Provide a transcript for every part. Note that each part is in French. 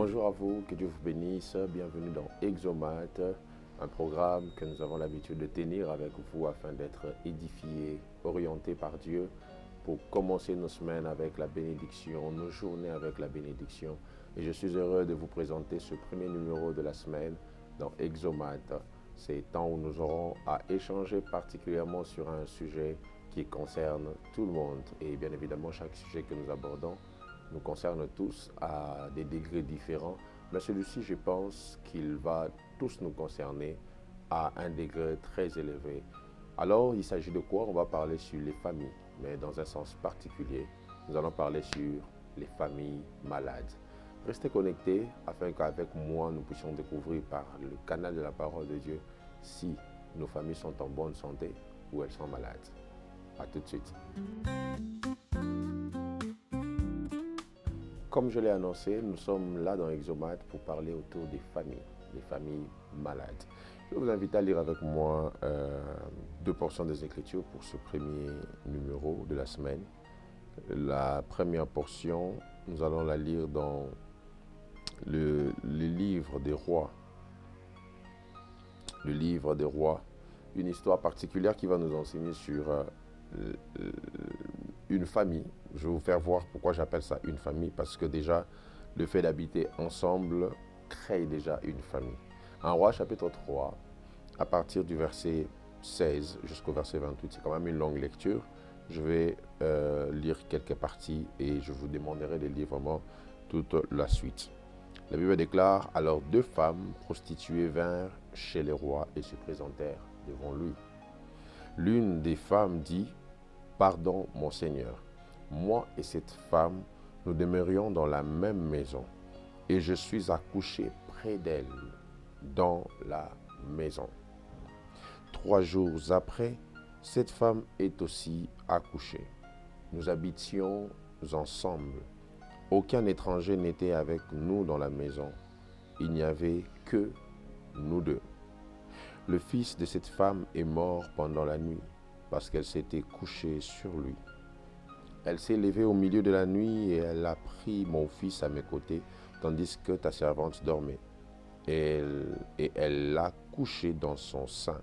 Bonjour à vous, que Dieu vous bénisse. Bienvenue dans Exomate, un programme que nous avons l'habitude de tenir avec vous afin d'être édifiés, orientés par Dieu pour commencer nos semaines avec la bénédiction, nos journées avec la bénédiction. Et je suis heureux de vous présenter ce premier numéro de la semaine dans Exomate. C'est temps où nous aurons à échanger particulièrement sur un sujet qui concerne tout le monde. Et bien évidemment, chaque sujet que nous abordons nous concerne tous à des degrés différents, mais celui-ci, je pense qu'il va tous nous concerner à un degré très élevé. Alors, il s'agit de quoi? On va parler sur les familles, mais dans un sens particulier. Nous allons parler sur les familles malades. Restez connectés afin qu'avec moi, nous puissions découvrir par le canal de la parole de Dieu si nos familles sont en bonne santé ou elles sont malades. À tout de suite. Comme je l'ai annoncé, nous sommes là dans Exomate pour parler autour des familles malades. Je vais vous inviter à lire avec moi deux portions des Écritures pour ce premier numéro de la semaine. La première portion, nous allons la lire dans le livre des rois. Le livre des rois, une histoire particulière qui va nous enseigner sur une famille. Je vais vous faire voir pourquoi j'appelle ça une famille, parce que déjà, le fait d'habiter ensemble crée déjà une famille. En Roi chapitre 3, à partir du verset 16 jusqu'au verset 28, c'est quand même une longue lecture. Je vais lire quelques parties et je vous demanderai de lire vraiment toute la suite. La Bible déclare, alors deux femmes prostituées vinrent chez les rois et se présentèrent devant lui. L'une des femmes dit, pardon, mon Seigneur, moi et cette femme, nous demeurions dans la même maison, et je suis accouché près d'elle, dans la maison. 3 jours après, cette femme est aussi accouchée. Nous habitions ensemble. Aucun étranger n'était avec nous dans la maison. Il n'y avait que nous deux. Le fils de cette femme est mort pendant la nuit, parce qu'elle s'était couchée sur lui. Elle s'est levée au milieu de la nuit et elle a pris mon fils à mes côtés, tandis que ta servante dormait. Et elle l'a couché dans son sein.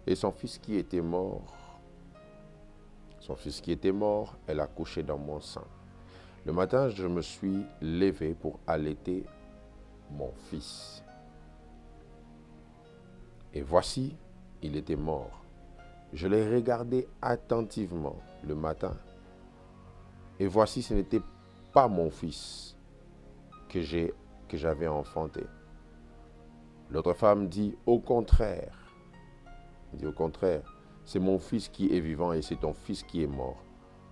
Et son fils qui était mort, elle a couché dans mon sein. Le matin, je me suis levé pour allaiter mon fils. Et voici, il était mort. Je l'ai regardé attentivement le matin. Et voici, ce n'était pas mon fils que j'avais enfanté. L'autre femme dit, au contraire. C'est mon fils qui est vivant et c'est ton fils qui est mort.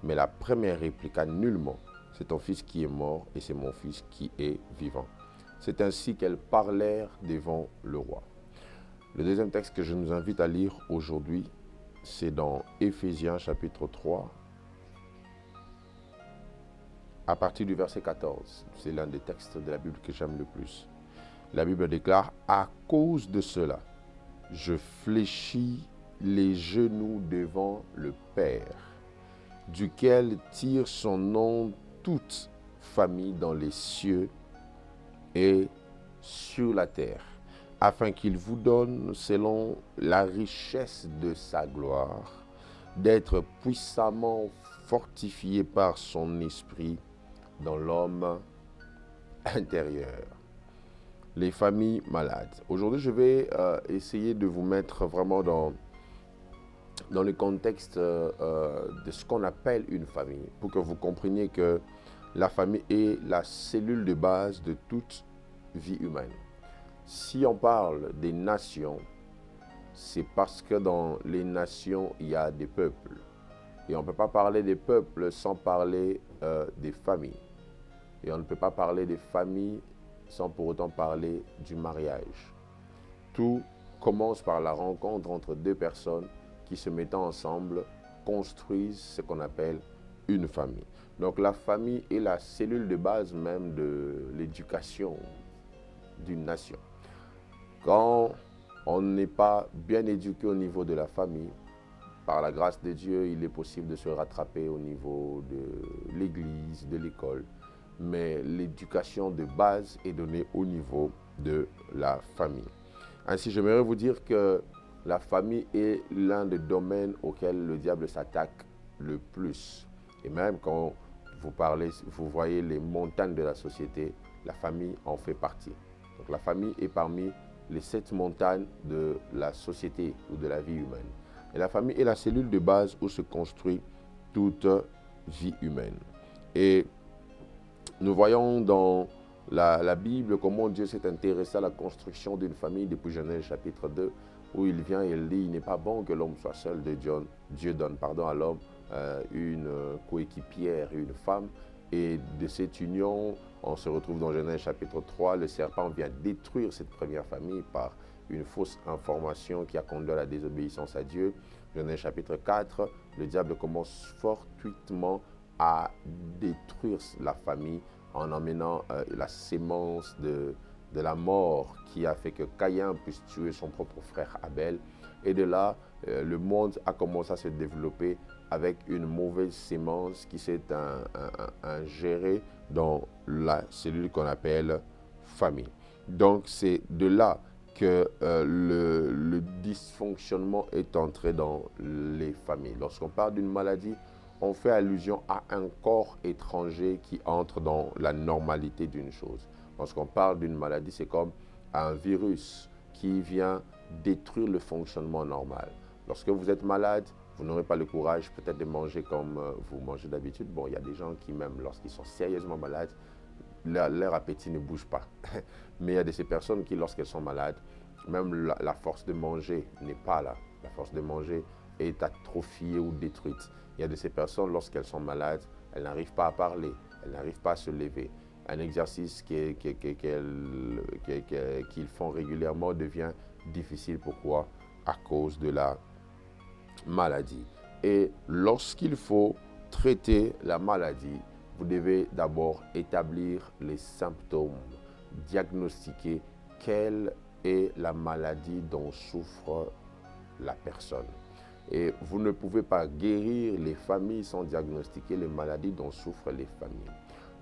Mais la première répliqua nullement, c'est ton fils qui est mort et c'est mon fils qui est vivant. C'est ainsi qu'elles parlèrent devant le roi. Le deuxième texte que je nous invite à lire aujourd'hui, c'est dans Éphésiens chapitre 3, à partir du verset 14. C'est l'un des textes de la Bible que j'aime le plus. La Bible déclare, à cause de cela, je fléchis les genoux devant le Père, duquel tire son nom toute famille dans les cieux et sur la terre, afin qu'il vous donne, selon la richesse de sa gloire, d'être puissamment fortifié par son esprit dans l'homme intérieur. Les familles malades. Aujourd'hui, je vais essayer de vous mettre vraiment dans le contexte de ce qu'on appelle une famille, pour que vous compreniez que la famille est la cellule de base de toute vie humaine. Si on parle des nations, c'est parce que dans les nations, il y a des peuples. Et on ne peut pas parler des peuples sans parler des familles. Et on ne peut pas parler des familles sans pour autant parler du mariage. Tout commence par la rencontre entre deux personnes qui, se mettant ensemble, construisent ce qu'on appelle une famille. Donc la famille est la cellule de base même de l'éducation d'une nation. Quand on n'est pas bien éduqué au niveau de la famille, par la grâce de Dieu, il est possible de se rattraper au niveau de l'église, de l'école. mais l'éducation de base est donnée au niveau de la famille. Ainsi, j'aimerais vous dire que la famille est l'un des domaines auxquels le diable s'attaque le plus. Et même quand vous voyez les montagnes de la société, la famille en fait partie. Donc la famille est parmi les 7 montagnes de la société ou de la vie humaine. Et la famille est la cellule de base où se construit toute vie humaine. Et nous voyons dans la Bible comment Dieu s'est intéressé à la construction d'une famille depuis Genèse chapitre 2, où il vient et il dit, il n'est pas bon que l'homme soit seul. Dieu donne à l'homme une coéquipière, une femme. Et de cette union, on se retrouve dans Genèse chapitre 3, le serpent vient détruire cette première famille par une fausse information qui a conduit à la désobéissance à Dieu. Genèse chapitre 4, le diable commence fortuitement à détruire la famille en emmenant la sémence de la mort qui a fait que Caïn puisse tuer son propre frère Abel. Et de là, le monde a commencé à se développer avec une mauvaise sémence qui s'est ingérée dans la cellule qu'on appelle famille. Donc c'est de là que le dysfonctionnement est entré dans les familles. Lorsqu'on parle d'une maladie, on fait allusion à un corps étranger qui entre dans la normalité d'une chose. Lorsqu'on parle d'une maladie, c'est comme un virus qui vient détruire le fonctionnement normal. Lorsque vous êtes malade, vous n'aurez pas le courage peut-être de manger comme vous mangez d'habitude. Bon, il y a des gens qui, même lorsqu'ils sont sérieusement malades, leur appétit ne bouge pas. Mais il y a de ces personnes qui, lorsqu'elles sont malades, même la force de manger n'est pas là. La force de manger est atrophiée ou détruite. Il y a de ces personnes, lorsqu'elles sont malades, elles n'arrivent pas à parler, elles n'arrivent pas à se lever. Un exercice qu'ils font régulièrement devient difficile. Pourquoi? À cause de la maladie. Et lorsqu'il faut traiter la maladie, vous devez d'abord établir les symptômes, diagnostiquer quelle est la maladie dont souffre la personne. Et vous ne pouvez pas guérir les familles sans diagnostiquer les maladies dont souffrent les familles.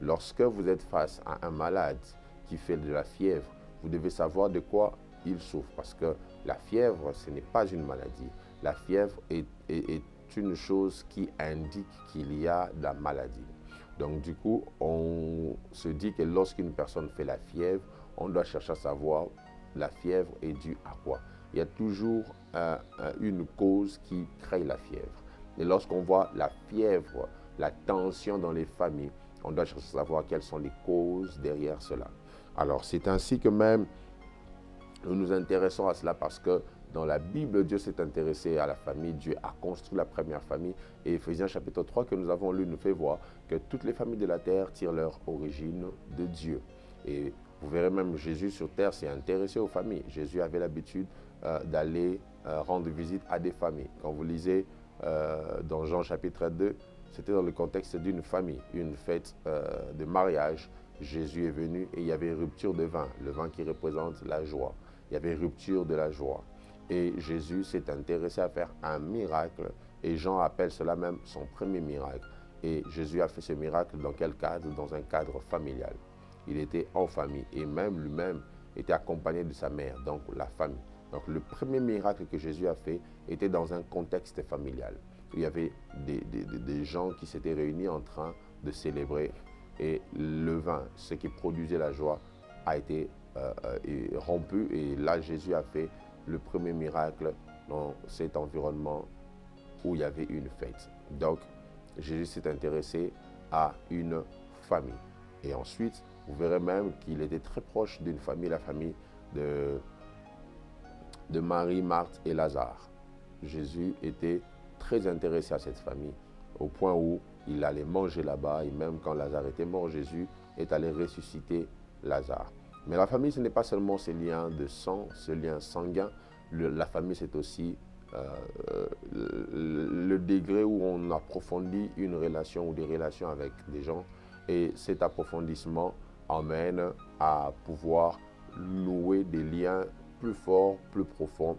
Lorsque vous êtes face à un malade qui fait de la fièvre, vous devez savoir de quoi il souffre. Parce que la fièvre, ce n'est pas une maladie. La fièvre est une chose qui indique qu'il y a de la maladie. Donc du coup, on se dit que lorsqu'une personne fait la fièvre, on doit chercher à savoir la fièvre est due à quoi. Il y a toujours une cause qui crée la fièvre. Et lorsqu'on voit la fièvre, la tension dans les familles, on doit chercher à savoir quelles sont les causes derrière cela. Alors c'est ainsi que même nous nous intéressons à cela parce que dans la Bible, Dieu s'est intéressé à la famille, Dieu a construit la première famille. Et Éphésiens chapitre 3 que nous avons lu nous fait voir que toutes les familles de la terre tirent leur origine de Dieu. Et vous verrez même Jésus sur terre s'est intéressé aux familles. Jésus avait l'habitude d'aller rendre visite à des familles. Quand vous lisez dans Jean chapitre 2, c'était dans le contexte d'une famille, une fête de mariage. Jésus est venu et il y avait rupture de vin, le vin qui représente la joie. Il y avait rupture de la joie. Et Jésus s'est intéressé à faire un miracle et Jean appelle cela même son premier miracle. Et Jésus a fait ce miracle dans quel cadre? Dans un cadre familial. Il était en famille et même lui-même était accompagné de sa mère, donc la famille. Donc le premier miracle que Jésus a fait était dans un contexte familial. Il y avait des gens qui s'étaient réunis en train de célébrer et le vin, ce qui produisait la joie, a été rompu et là Jésus a fait le premier miracle dans cet environnement où il y avait une fête. Donc Jésus s'est intéressé à une famille. Et ensuite, vous verrez même qu'il était très proche d'une famille, la famille de Marie, Marthe et Lazare. Jésus était très intéressé à cette famille, au point où il allait manger là-bas, et même quand Lazare était mort, Jésus est allé ressusciter Lazare. Mais la famille, ce n'est pas seulement ces liens de sang, ce lien sanguin. La famille, c'est aussi le degré où on approfondit une relation ou des relations avec des gens. Et cet approfondissement emmène à pouvoir nouer des liens plus forts, plus profonds.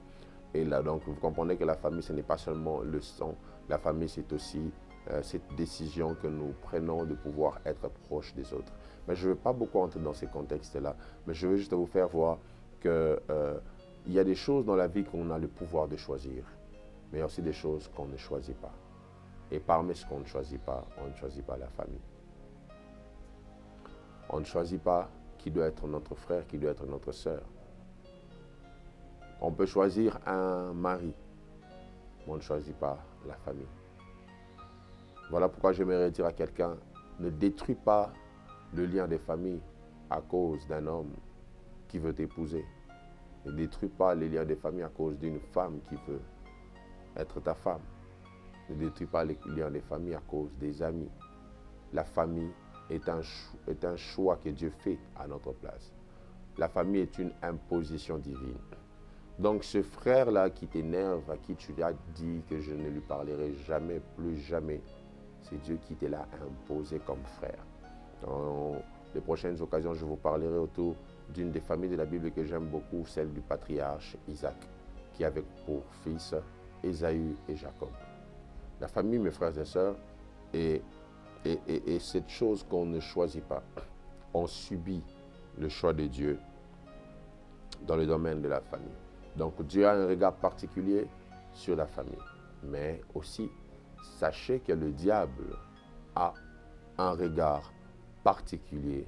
Et là, donc, vous comprenez que la famille, ce n'est pas seulement le sang. La famille, c'est aussi cette décision que nous prenons de pouvoir être proche des autres. Mais je ne veux pas beaucoup entrer dans ces contextes-là, mais je veux juste vous faire voir que il y a des choses dans la vie qu'on a le pouvoir de choisir, mais il y a aussi des choses qu'on ne choisit pas. Et parmi ce qu'on ne choisit pas, on ne choisit pas la famille. On ne choisit pas qui doit être notre frère, qui doit être notre sœur. On peut choisir un mari, mais on ne choisit pas la famille. Voilà pourquoi j'aimerais dire à quelqu'un, ne détruis pas le lien des familles à cause d'un homme qui veut t'épouser. Ne détruis pas les liens des familles à cause d'une femme qui veut être ta femme. Ne détruis pas les liens des familles à cause des amis. La famille est un choix que Dieu fait à notre place. La famille est une imposition divine. Donc ce frère-là qui t'énerve, à qui tu as dit que je ne lui parlerai jamais, plus jamais, c'est Dieu qui te l'a imposé comme frère. Dans les prochaines occasions, je vous parlerai autour d'une des familles de la Bible que j'aime beaucoup, celle du patriarche Isaac, qui avait pour fils Ésaü et Jacob. La famille, mes frères et sœurs, est cette chose qu'on ne choisit pas. On subit le choix de Dieu dans le domaine de la famille. Donc Dieu a un regard particulier sur la famille. Mais aussi, sachez que le diable a un regard particulier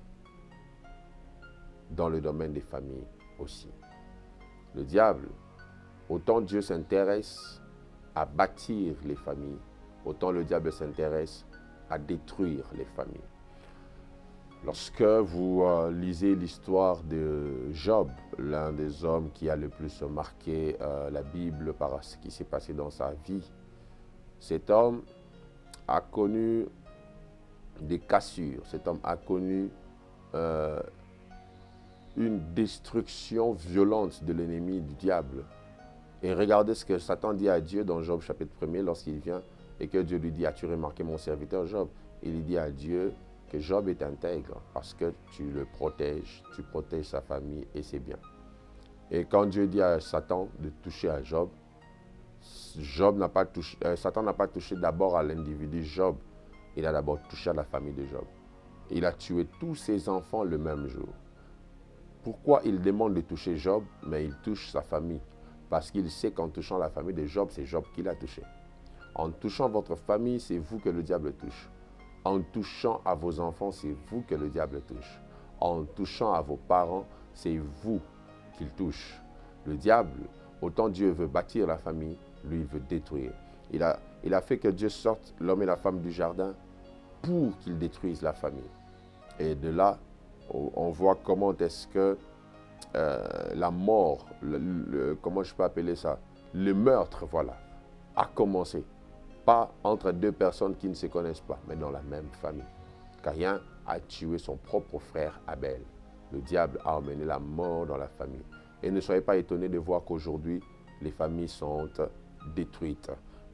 dans le domaine des familles aussi. Le diable, autant Dieu s'intéresse à bâtir les familles, autant le diable s'intéresse à détruire les familles. Lorsque vous lisez l'histoire de Job, l'un des hommes qui a le plus marqué la Bible par ce qui s'est passé dans sa vie, cet homme a connu des cassures, cet homme a connu une destruction violente de l'ennemi, du diable. Et regardez ce que Satan dit à Dieu dans Job chapitre 1er lorsqu'il vient et que Dieu lui dit, as-tu remarqué mon serviteur Job? Il dit à Dieu que Job est intègre parce que tu le protèges, tu protèges sa famille et ses biens. Et quand Dieu dit à Satan de toucher à Job, Satan n'a pas touché d'abord à l'individu Job, il a d'abord touché à la famille de Job. Il a tué tous ses enfants le même jour. Pourquoi il demande de toucher Job, mais il touche sa famille? Parce qu'il sait qu'en touchant la famille de Job, c'est Job qui l'a touché. En touchant votre famille, c'est vous que le diable touche. En touchant à vos enfants, c'est vous que le diable touche. En touchant à vos parents, c'est vous qu'il touche. Le diable, autant Dieu veut bâtir la famille, lui, il veut détruire. Il a fait que Dieu sorte l'homme et la femme du jardin pour qu'ils détruisent la famille. Et de là, on voit comment est-ce que la mort, comment je peux appeler ça, le meurtre, voilà, a commencé. Pas entre deux personnes qui ne se connaissent pas, mais dans la même famille. Caïn a tué son propre frère Abel. Le diable a emmené la mort dans la famille. Et ne soyez pas étonnés de voir qu'aujourd'hui, les familles sont détruites.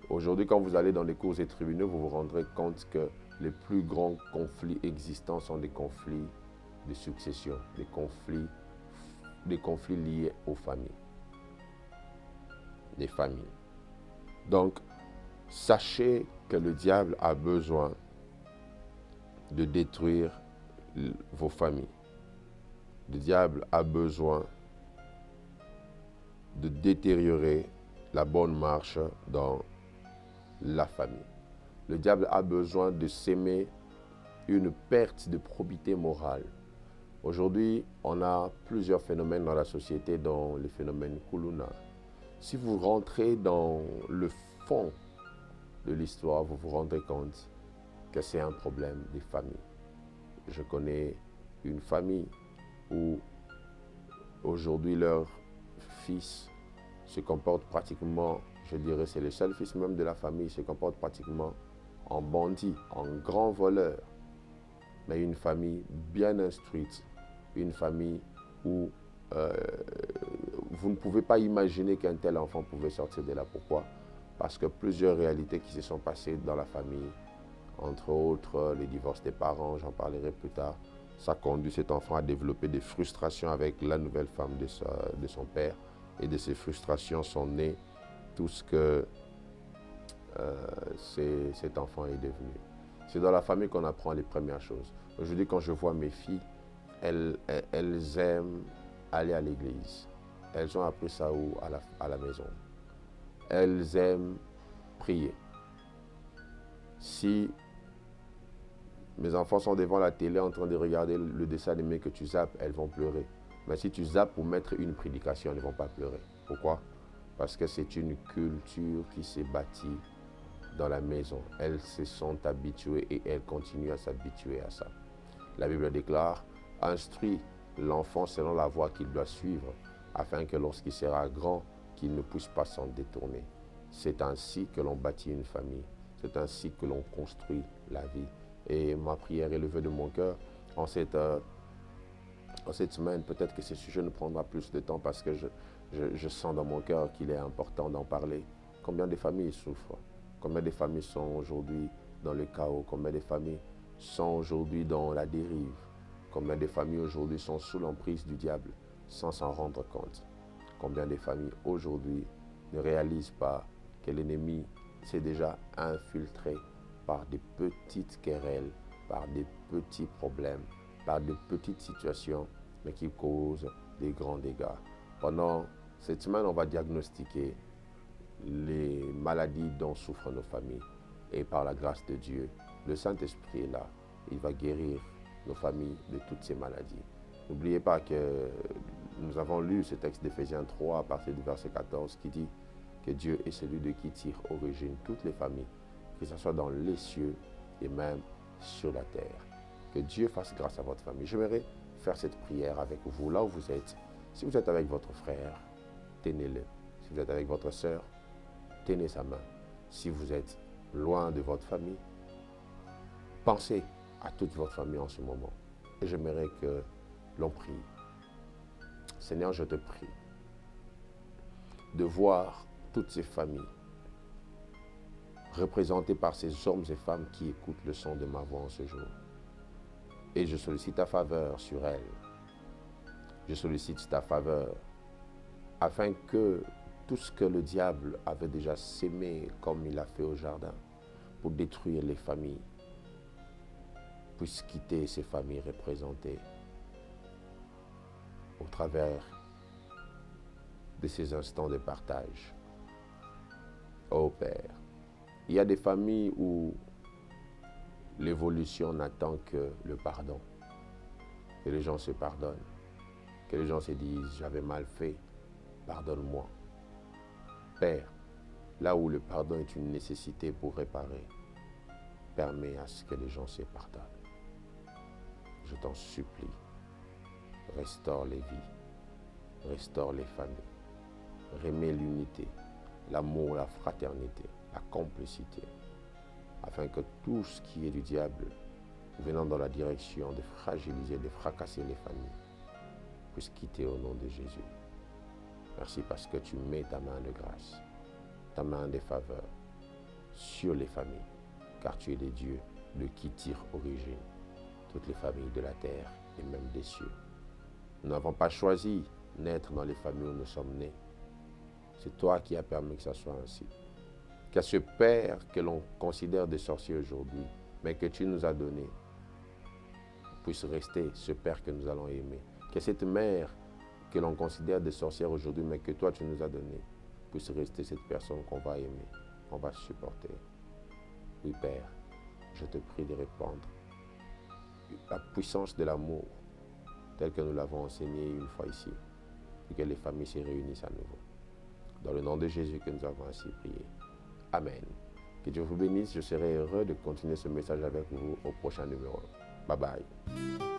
Aujourd'hui, quand vous allez dans les cours et tribunaux, vous vous rendrez compte que les plus grands conflits existants sont des conflits de succession, des conflits liés aux familles. Des familles. Donc, sachez que le diable a besoin de détruire vos familles. Le diable a besoin de détériorer la bonne marche dans la famille. Le diable a besoin de s'aimer une perte de probité morale. Aujourd'hui, on a plusieurs phénomènes dans la société, dont le phénomène Kuluna. Si vous rentrez dans le fond de l'histoire, vous vous rendrez compte que c'est un problème des familles. Je connais une famille où aujourd'hui leur fils se comporte pratiquement, je dirais c'est le seul fils même de la famille, se comporte pratiquement en bandit, en grand voleur. Mais une famille bien instruite, une famille où vous ne pouvez pas imaginer qu'un tel enfant pouvait sortir de là. Pourquoi? Parce que plusieurs réalités qui se sont passées dans la famille, entre autres les divorces des parents, j'en parlerai plus tard, ça conduit cet enfant à développer des frustrations avec la nouvelle femme de son père. Et de ces frustrations sont nées tout ce que cet enfant est devenu. C'est dans la famille qu'on apprend les premières choses. Aujourd'hui, quand je vois mes filles, elles aiment aller à l'église. Elles ont appris ça où? À la maison. Elles aiment prier. Si mes enfants sont devant la télé en train de regarder le dessin animé que tu zappes, elles vont pleurer. Mais si tu zappes pour mettre une prédication, elles ne vont pas pleurer. Pourquoi? Parce que c'est une culture qui s'est bâtie dans la maison. Elles se sont habituées et elles continuent à s'habituer à ça. La Bible déclare, instruis l'enfant selon la voie qu'il doit suivre, afin que lorsqu'il sera grand, qu'il ne puisse pas s'en détourner. C'est ainsi que l'on bâtit une famille. C'est ainsi que l'on construit la vie. Et ma prière est le vœu de mon cœur en cette semaine. Peut-être que ce sujet nous prendra plus de temps parce que je sens dans mon cœur qu'il est important d'en parler. Combien de familles souffrent? Combien de familles sont aujourd'hui dans le chaos? Combien de familles sont aujourd'hui dans la dérive? Combien de familles aujourd'hui sont sous l'emprise du diable sans s'en rendre compte? Combien de familles aujourd'hui ne réalisent pas que l'ennemi s'est déjà infiltré par des petites querelles, par des petits problèmes, par de petites situations, mais qui causent des grands dégâts. Pendant cette semaine, on va diagnostiquer les maladies dont souffrent nos familles. Et par la grâce de Dieu, le Saint-Esprit est là. Il va guérir nos familles de toutes ces maladies. N'oubliez pas que nous avons lu ce texte d'Éphésiens 3 à partir du verset 14 qui dit que Dieu est celui de qui tire origine toutes les familles, que ce soit dans les cieux et même sur la terre. Que Dieu fasse grâce à votre famille. J'aimerais faire cette prière avec vous là où vous êtes. Si vous êtes avec votre frère, tenez-le. Si vous êtes avec votre sœur, tenez sa main. Si vous êtes loin de votre famille, pensez à toute votre famille en ce moment. Et j'aimerais que l'on prie. Seigneur, je te prie de voir toutes ces familles représentées par ces hommes et femmes qui écoutent le son de ma voix en ce jour. Et je sollicite ta faveur sur elles. Je sollicite ta faveur afin que tout ce que le diable avait déjà sémé comme il a fait au jardin pour détruire les familles puisse quitter ces familles représentées au travers de ces instants de partage. Ô Père, il y a des familles où l'évolution n'attend que le pardon. Que les gens se pardonnent. Que les gens se disent, j'avais mal fait, pardonne-moi. Père, là où le pardon est une nécessité pour réparer, permets à ce que les gens se pardonnent. Je t'en supplie, restaure les vies, restaure les familles, remets l'unité, l'amour, la fraternité, la complicité, afin que tout ce qui est du diable, venant dans la direction de fragiliser, de fracasser les familles, puisse quitter au nom de Jésus. Merci parce que tu mets ta main de grâce, ta main de faveur sur les familles, car tu es le Dieu de qui tire origine toutes les familles de la terre et même des cieux. Nous n'avons pas choisi naître dans les familles où nous sommes nés. C'est toi qui as permis que ça soit ainsi. Qu'à ce Père que l'on considère des sorciers aujourd'hui, mais que tu nous as donné, puisse rester ce Père que nous allons aimer. Que cette mère que l'on considère des sorcières aujourd'hui, mais que toi tu nous as donné, puisse rester cette personne qu'on va aimer, qu'on va supporter. Oui Père, je te prie de répandre la puissance de l'amour tel que nous l'avons enseigné une fois ici, et que les familles se réunissent à nouveau. Dans le nom de Jésus que nous avons ainsi prié. Amen. Que Dieu vous bénisse. Je serai heureux de continuer ce message avec vous au prochain numéro. Bye bye.